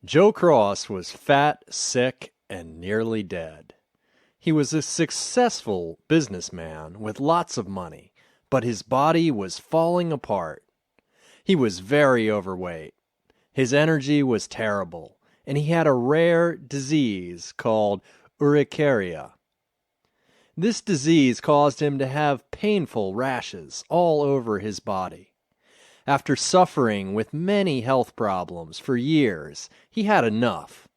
Joe Cross was fat, sick, and nearly dead. He was a successful businessman with lots of money, but his body was falling apart. He was very overweight. His energy was terrible, and he had a rare disease called urticaria. This disease caused him to have painful rashes all over his body. After suffering with many health problems for years, he had enough.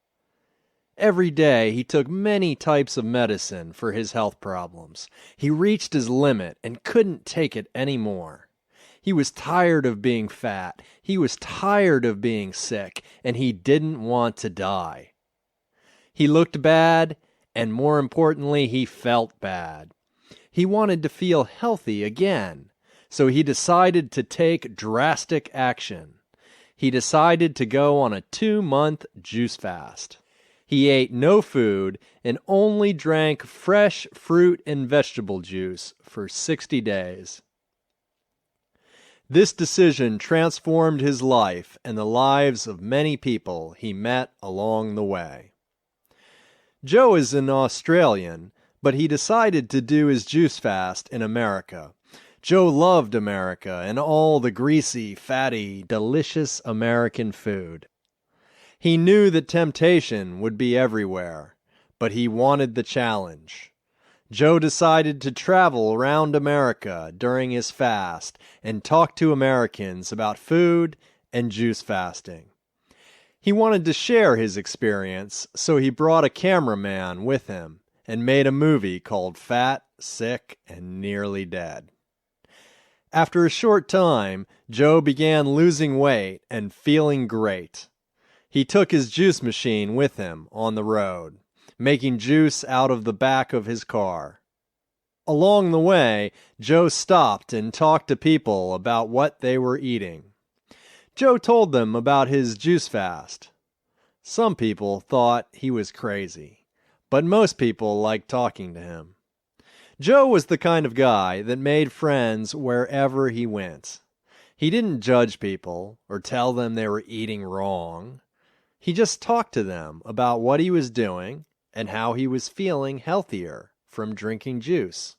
Every day he took many types of medicine for his health problems. He reached his limit and couldn't take it anymore. He was tired of being fat, he was tired of being sick, and he didn't want to die. He looked bad, and more importantly, he felt bad. He wanted to feel healthy again, so he decided to take drastic action. He decided to go on a 2-month juice fast. He ate no food and only drank fresh fruit and vegetable juice for 60 days. This decision transformed his life and the lives of many people he met along the way. Joe is an Australian, but he decided to do his juice fast in America. Joe loved America and all the greasy, fatty, delicious American food. He knew that temptation would be everywhere, but he wanted the challenge. Joe decided to travel around America during his fast and talk to Americans about food and juice fasting. He wanted to share his experience, so he brought a cameraman with him and made a movie called Fat, Sick, and Nearly Dead. After a short time, Joe began losing weight and feeling great. He took his juice machine with him on the road, making juice out of the back of his car. Along the way, Joe stopped and talked to people about what they were eating. Joe told them about his juice fast. Some people thought he was crazy, but most people liked talking to him. Joe was the kind of guy that made friends wherever he went. He didn't judge people or tell them they were eating wrong. He just talked to them about what he was doing and how he was feeling healthier from drinking juice.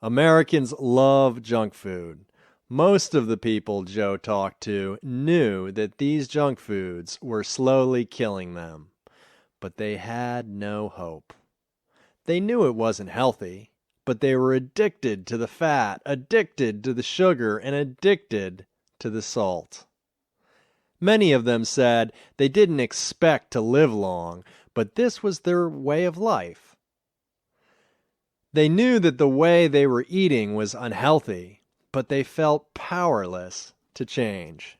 Americans love junk food. Most of the people Joe talked to knew that these junk foods were slowly killing them, but they had no hope. They knew it wasn't healthy, but they were addicted to the fat, addicted to the sugar, and addicted to the salt. Many of them said they didn't expect to live long, but this was their way of life. They knew that the way they were eating was unhealthy, but they felt powerless to change.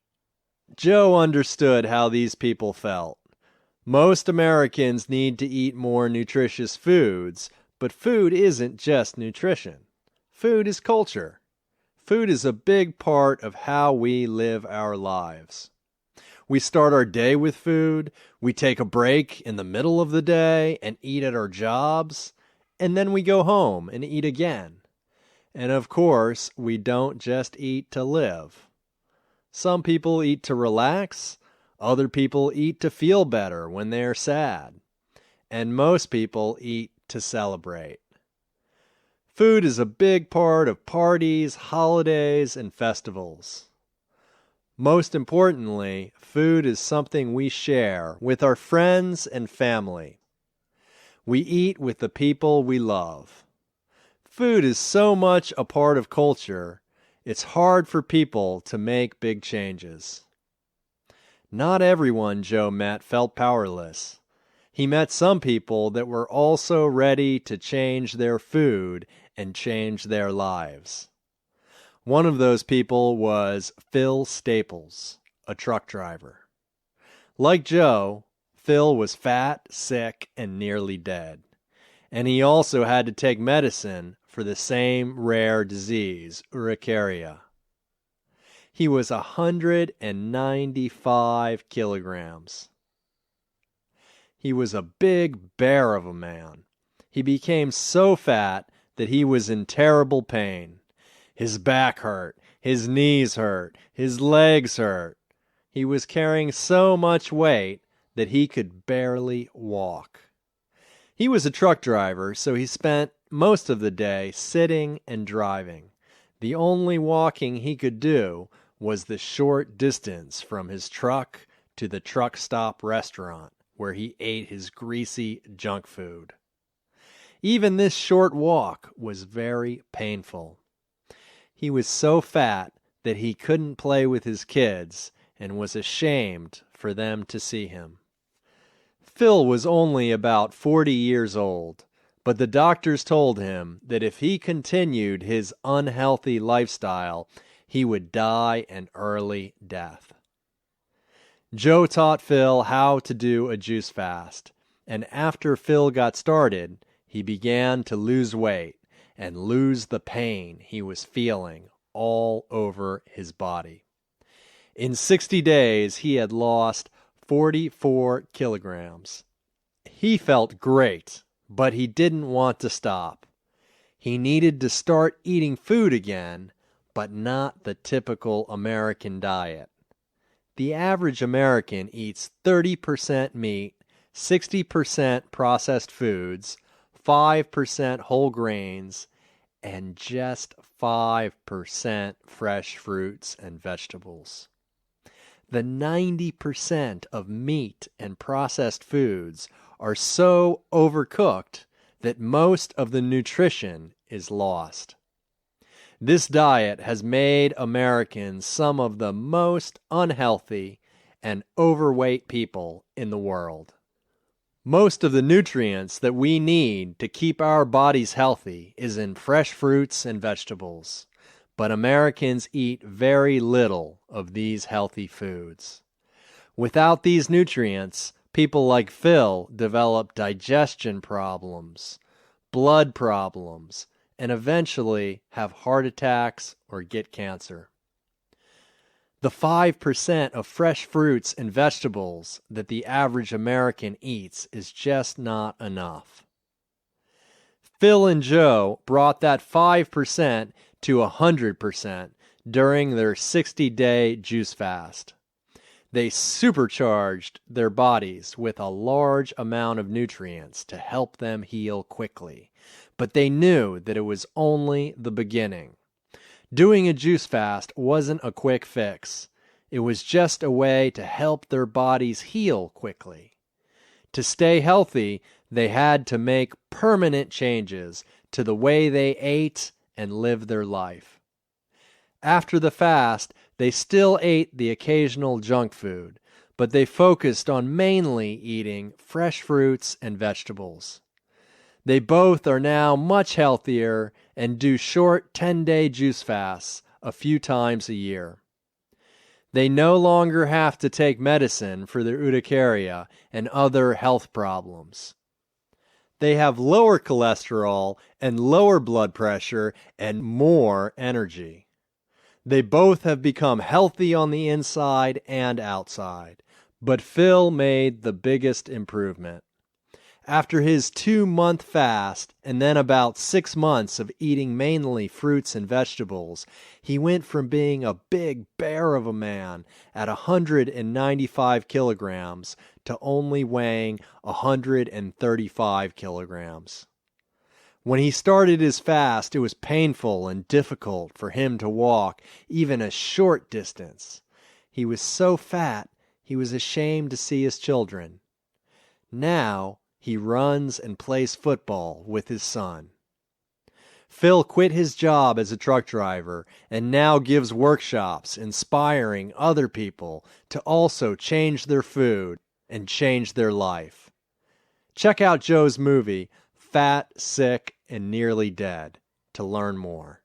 Joe understood how these people felt. Most Americans need to eat more nutritious foods, but food isn't just nutrition. Food is culture. Food is a big part of how we live our lives. We start our day with food, we take a break in the middle of the day and eat at our jobs, and then we go home and eat again. And of course, we don't just eat to live. Some people eat to relax, other people eat to feel better when they're sad, and most people eat to celebrate. Food is a big part of parties, holidays, and festivals. Most importantly, food is something we share with our friends and family. We eat with the people we love. Food is so much a part of culture, it's hard for people to make big changes. Not everyone Joe met felt powerless. He met some people that were also ready to change their food and change their lives. One of those people was Phil Staples, a truck driver. Like Joe, Phil was fat, sick, and nearly dead. And he also had to take medicine for the same rare disease, urticaria. He was 195 kilograms. He was a big bear of a man. He became so fat that he was in terrible pain. His back hurt, his knees hurt, his legs hurt. He was carrying so much weight that he could barely walk. He was a truck driver, so he spent most of the day sitting and driving. The only walking he could do was the short distance from his truck to the truck stop restaurant, where he ate his greasy junk food. Even this short walk was very painful. He was so fat that he couldn't play with his kids and was ashamed for them to see him. Phil was only about 40 years old, but the doctors told him that if he continued his unhealthy lifestyle, he would die an early death. Joe taught Phil how to do a juice fast, and after Phil got started, he began to lose weight and lose the pain he was feeling all over his body. In 60 days, he had lost 44 kilograms. He felt great, but he didn't want to stop. He needed to start eating food again, but not the typical American diet. The average American eats 30% meat, 60% processed foods, 5% whole grains, and just 5% fresh fruits and vegetables. The 90% of meat and processed foods are so overcooked that most of the nutrition is lost. This diet has made Americans some of the most unhealthy and overweight people in the world. Most of the nutrients that we need to keep our bodies healthy is in fresh fruits and vegetables. But Americans eat very little of these healthy foods. Without these nutrients, people like Phil develop digestion problems, blood problems, and eventually have heart attacks or get cancer. The 5% of fresh fruits and vegetables that the average American eats is just not enough. Phil and Joe brought that 5% to 100% during their 60-day juice fast. They supercharged their bodies with a large amount of nutrients to help them heal quickly, but they knew that it was only the beginning. Doing a juice fast wasn't a quick fix. It was just a way to help their bodies heal quickly. To stay healthy, they had to make permanent changes to the way they ate and live their life. After the fast, they still ate the occasional junk food, but they focused on mainly eating fresh fruits and vegetables. They both are now much healthier and do short 10-day juice fasts a few times a year. They no longer have to take medicine for their urticaria and other health problems. They have lower cholesterol and lower blood pressure and more energy. They both have become healthy on the inside and outside, but Phil made the biggest improvement. After his 2-month fast and then about 6 months of eating mainly fruits and vegetables, he went from being a big bear of a man at 195 kilograms to only weighing 135 kilograms. When he started his fast, it was painful and difficult for him to walk even a short distance. He was so fat, he was ashamed to see his children. Now, he runs and plays football with his son. Phil quit his job as a truck driver and now gives workshops inspiring other people to also change their food and change their life. Check out Joe's movie, Fat, Sick, and Nearly Dead, to learn more.